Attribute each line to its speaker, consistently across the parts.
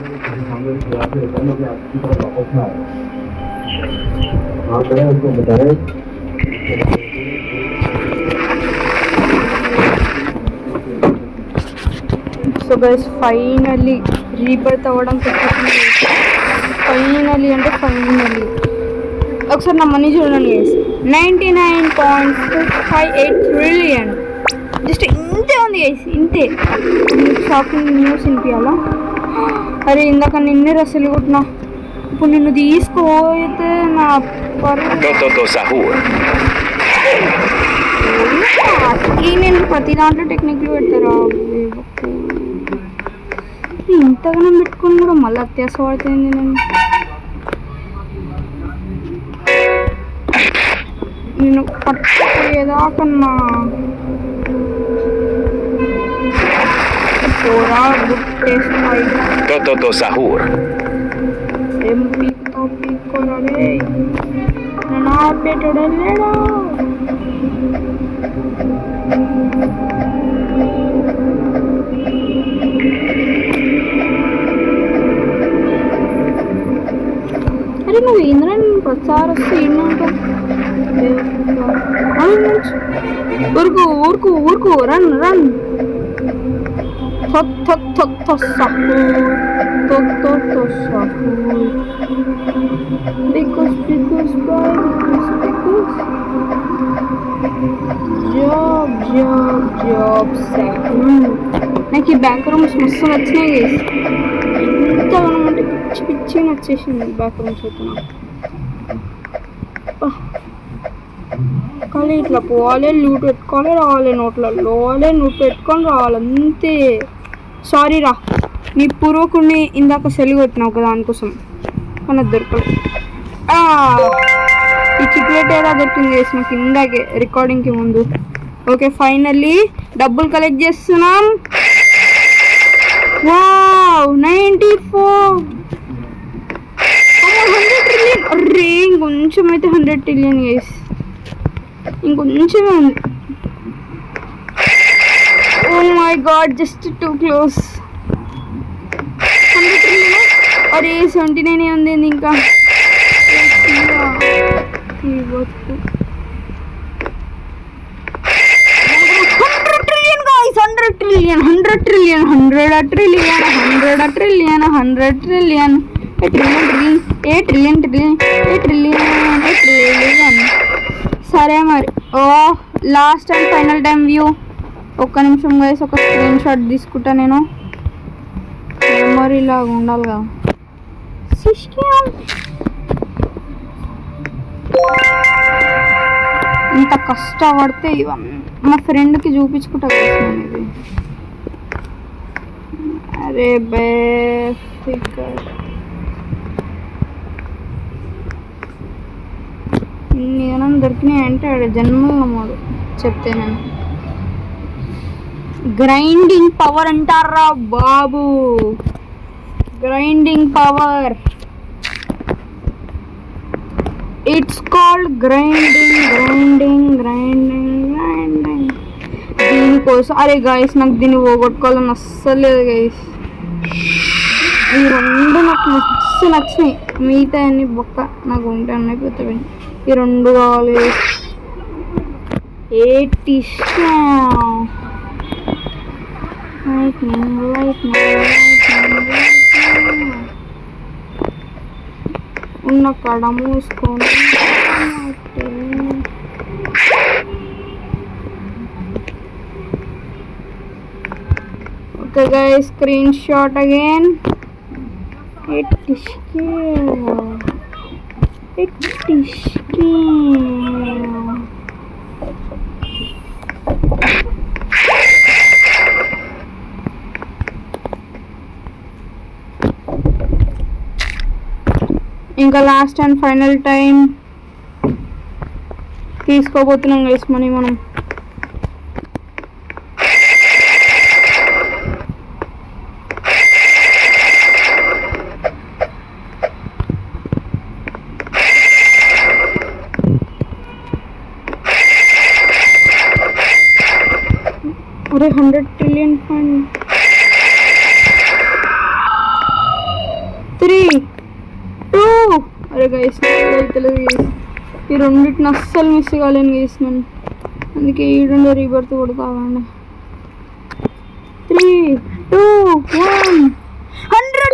Speaker 1: So guys finally rebirth అవ్వడం finally ఒకసారి నా మనీ చూడండి గైస్ 99.58 ట్రిలియన్. జస్ట్ ఇంతే ఉంది గైస్, ఇంతే. షాకింగ్ న్యూస్ వినిపించాలా? అరే ఇందాక నిన్నే రసలు కొట్టినా, ఇప్పుడు నిన్ను తీసుకోతే నా నేను ప్రతి దాంట్లో టెక్నిక్లు పెడతారా? ఇంతగానం పెట్టుకుని కూడా మళ్ళీ అత్యాస పడుతుంది. నేను పట్టుకుపోయేదాకన్నా పోరా గుట్టేస్తాయి. సహూర్ ఏం పీక్కోరే, నన్ను ఆపేటోడే లేడా? అరే నువ్వు ఏంద్రా ప్రచారం వస్తే ఏంటంటా? ఊరుకు రన్ నాకు ఈ బ్యాంక్ రూమ్స్ మస్తు నచ్చినాయి. ఎంత అంటే పిచ్చి నచ్చేసింది బ్యాంక్ రూమ్స్ అయితే. కానీ ఇట్లా పోవాలి, లూట్ పెట్టుకోవాలి, రావాలి, నోట్లలో పోవాలి, లూట్ పెట్టుకొని రావాలి, అంతే. సారీ రా, నీ పూర్వకుడిని ఇందాక సెల్ కొట్టినావు కదా దానికోసం, కానీ అది దొరకలేదు. ఈ చిక్లెట్ ఎలా దొరికింది చేసిన ఇందాకే రికార్డింగ్కి ముందు. ఓకే ఫైనల్లీ డబ్బులు కలెక్ట్ చేస్తున్నాం. Wow 94 100 trillion. అరే ఇంకొంచెం అయితే 100 ట్రిలియన్ గైస్, ఇంకొంచెమే ఉంది. Oh my god, just too close. 100 trillion. అరే 79 ఉంది ఇంకా. 100 trillion 100 trillion 100 trillion 100 trillion 100 trillion 100 trillion trillion. సరే మరి. Oh last and final time view. ఒక్క నిమిషం వేసి ఒక స్క్రీన్ షాట్ తీసుకుంటా. నేను మెమరీ లాగా ఉండాలి కదా. ఇంత కష్టపడితే ఇవన్నీ మా ఫ్రెండ్కి చూపించుకుంటా కదా ఇది. అరే నేను దొరికినాయి అంటే ఆడ జన్మలో నమ్మడు చెప్తే. నేను గ్రైండింగ్ పవర్ అంటారా బాబు, grinding power. It's called grinding. దీనికోసం అరే గైస్ నాకు దీన్ని పోగొట్టుకోవాలని అస్సలు లేదు గైస్. ఈ రెండు నాకు మస్తు నచ్చినాయి, మిగతా అన్ని బొక్క నాకు ఉంటే అన్నీ పోతాయి. ఈ రెండు కావాలి. ఉన్న కడ మూసుకొని okay guys, screen shot again. ఇంకా లాస్ట్ అండ్ ఫైనల్ టైం తీసుకోబోతున్నాం గైస్ మనీ మనం. అరే 100 ట్రిలియన్ ఫండ్. గైస్, తెలియదు గైస్. ఈ రెండింటిని అస్సలు మిస్ కాలేను గైస్ నేను. అందుకే ఈడుండే రీబర్త్ కొడతామండి. 3, 2, 1 100.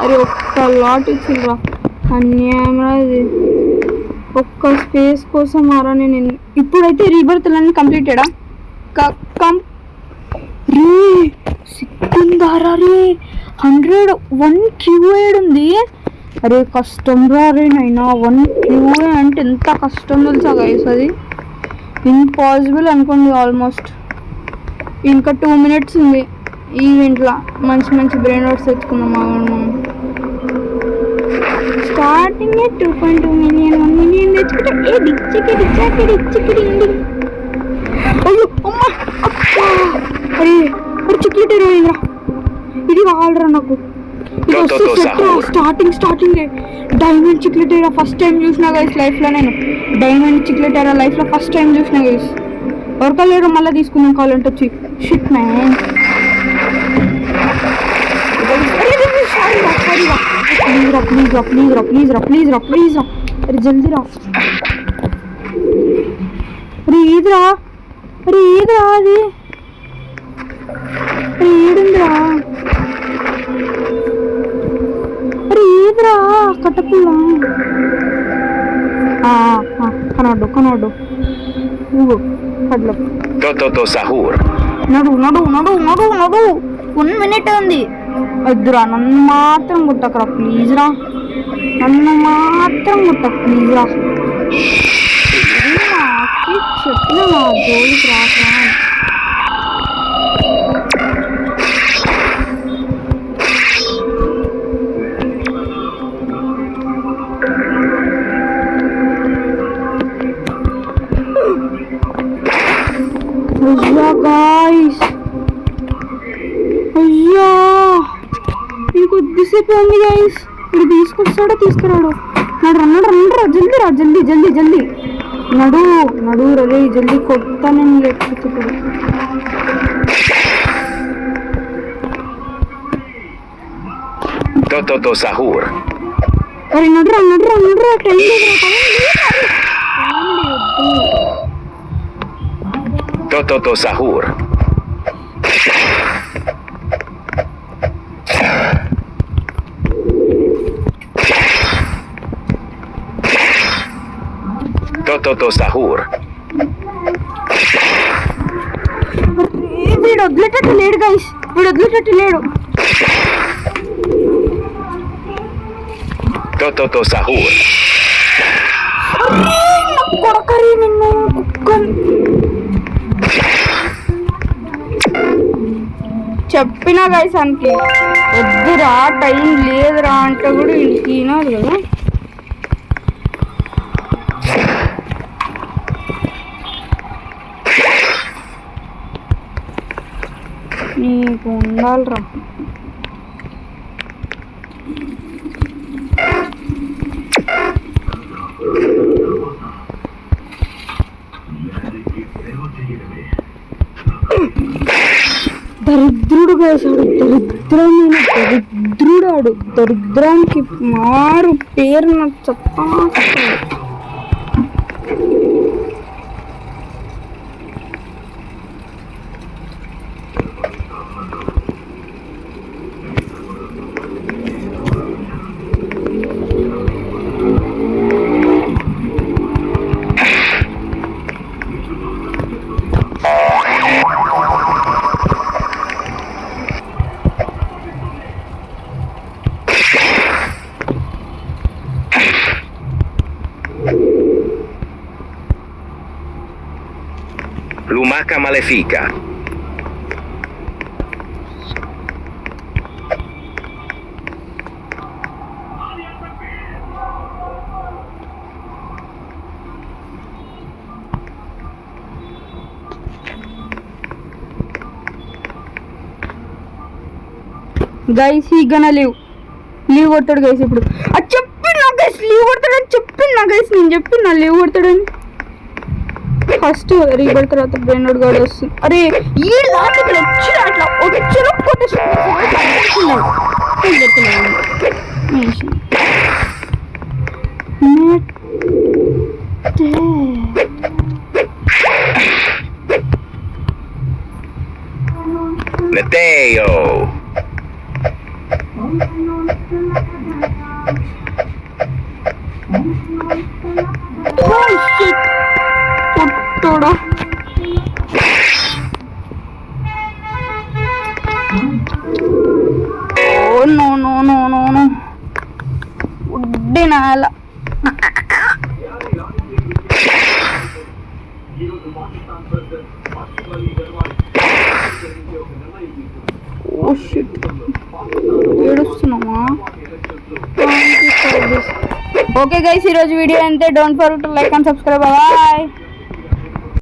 Speaker 1: అరే ఒక్క లాట్ ఇచ్చిండ్రా, అన్యాయం రా ఇది. ఒక్క స్పేస్ కోసం మారా నేను. ఇప్పుడైతే రీబర్త్లన్నీ కంప్లీటెడా రే సిక్కుందారా రే. 101 క్యూఏడ్ ఉంది. అరే కష్టం రా రే నైనా. 1 క్యూఏ అంటే ఎంత కష్టం తెలుసా గైస్, అది ఇంపాసిబుల్ అనుకోండి ఆల్మోస్ట్. ఇంకా 2 minutes ఉంది ఈవెంట్లో. మంచి మంచి బ్రెయిన్ వర్డ్స్ తెచ్చుకున్నాం మనం. స్టార్టింగ్ 2.2 million 1 million తెచ్చుకుంటే అరే చిక్కిటేరా ఇది కావాలరా నాకు. ఇది వస్తే స్టార్టింగ్ డైమండ్ చిక్లెటేరా ఫస్ట్ టైం చూసినా గైస్ లైఫ్లో. నేను డైమండ్ చిక్లెటేరా లైఫ్లో ఫస్ట్ టైం చూసినా గైస్. ఎవరికలేరు మళ్ళీ తీసుకుందాం కావాలంటే వచ్చి. Shit man. ప్లీజ్ రా. అరే జల్దీ రా. అరే ఏదిరా అది. అరే ఏడుందిరా. అరే ఏదిరా కట్టపుల్లా. కనోడు నువ్వు కడ్ల నడు 1 minute ఉంది. వద్దురా, నన్ను మాత్రం కొట్టకరా ప్లీజ్ రా. నన్ను మాత్రం కొట్టకు ప్లీజ్ రా. చెప్పిన నా జోలికి రాకరా. అయ్యా గాయ్స్, అయ్యా ఇంకొద్దిసేపు ఉంది గాయ్స్. ఇప్పుడు తీసుకొస్తాడో తీసుకురాడు. నడు జల్దీ నడు రే జల్దీ కొత్త. నేను లేకపోతే అరే నడురా time
Speaker 2: Toto Sahur. Toto Sahur.
Speaker 1: వీడు వదిలేటట్టు లేడు గైస్,
Speaker 2: Toto Sahur.
Speaker 1: కొడకరి నిన్ను కుక్కని. చెప్పినా గైస్ అనికి వద్దురా టైం లేదురా అంటే కూడా ఇంటికి వినాలి కదా. నీకు ఉండాలిరా. దరిద్రుడు వేసాడు, దరిద్రుడాడు. దరిద్రానికి మారు పేరు నాకు చెప్పా.
Speaker 2: Lumaca Malefica.
Speaker 1: గైస్ ఈ గన లీవ్ కొడతాడు గైస్. ఇప్పుడు అది చెప్పిన గైస్ లీవ్ కొడతాడని చెప్పిన గైస్. నేను చెప్పిన లీవ్ కొడతాడని. ఫస్ట్ రీబర్త్ తర్వాత బ్రెయిన్ గాడు వస్తుంది. అరే ఈ లాంటి వచ్చిన అట్లా వచ్చిన
Speaker 2: Meteo.
Speaker 1: పుట్టోడా oh no no no no no ఉడ్డినాల ఓ షిట్ ఏడుస్తున్నామా ఓకే గైస్ ఈరోజు వీడియో అంతే don't forget to like and subscribe bye